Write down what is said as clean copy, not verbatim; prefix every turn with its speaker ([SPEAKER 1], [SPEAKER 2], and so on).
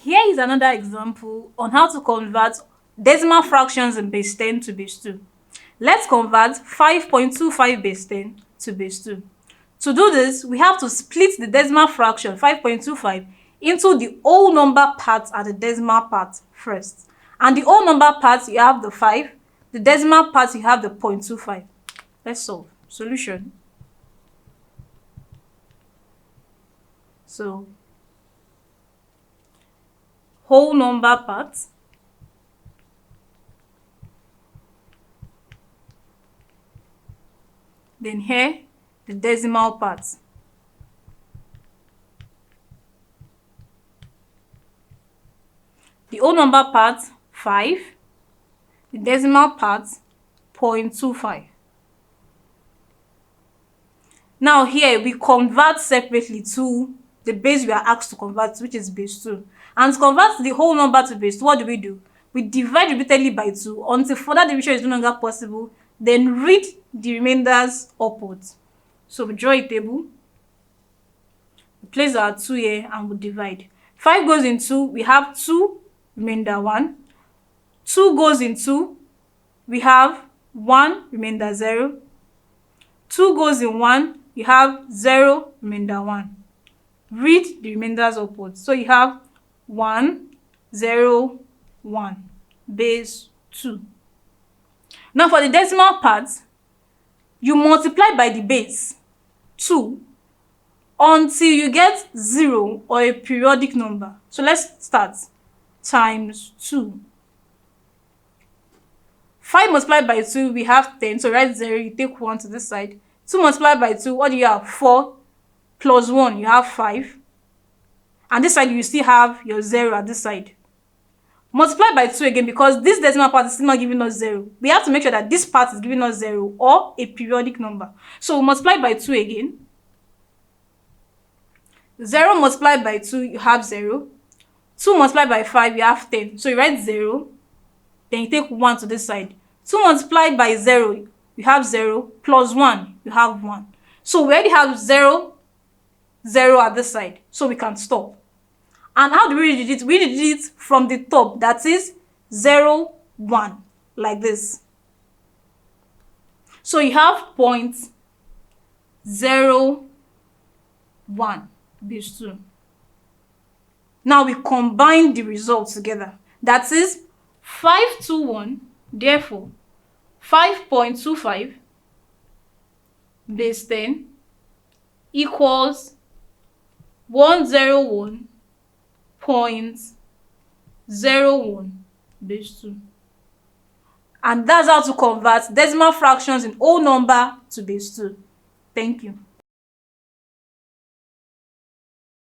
[SPEAKER 1] Here is another example on how to convert decimal fractions in base 10 to base 2. Let's convert 5.25 base 10 to base 2. To do this, we have to split the decimal fraction 5.25 into the whole number part and the decimal part first. And the whole number part, you have the 5. The decimal part, you have the 0.25. Let's solve. Solution. So, whole number part then here the decimal part. The whole number part 5, the decimal part 0.25. Now here we convert separately to the base we are asked to convert, which is base 2. And to convert the whole number to base 2, what do? We divide repeatedly by 2 until further division is no longer possible, then read the remainders upwards. So we draw a table, we place our 2 here and we divide. 5 goes in 2, we have 2, remainder 1. 2 goes in 2, we have 1, remainder 0. 2 goes in 1, you have 0, remainder 1. Read the remainders upwards. So you have 1, 0, 1, base 2. Now for the decimal part, you multiply by the base 2 until you get 0 or a periodic number. So let's start. Times 2. 5 multiplied by 2, we have 10. So write 0, you take 1 to this side. 2 multiplied by 2, what do you have? 4 plus 1, you have 5. And this side, you still have your 0 at this side. Multiply by 2 again, because this decimal part is still not giving us 0. We have to make sure that this part is giving us 0 or a periodic number. So multiply by 2 again. 0 multiplied by 2, you have 0. 2 multiplied by 5, you have 10. So you write 0, then you take 1 to this side. 2 multiplied by 0, you have 0, plus 1, you have 1. So we already have 0, 0 at this side, so we can stop. And how do we read it? We read it from the top, that is 0, 1, like this. So you have 0.01 base 2. Now we combine the results together. That is 521, therefore 5.25 base 10 equals 101.01 base 2. And that's how to convert decimal fractions in whole number to base 2. Thank you.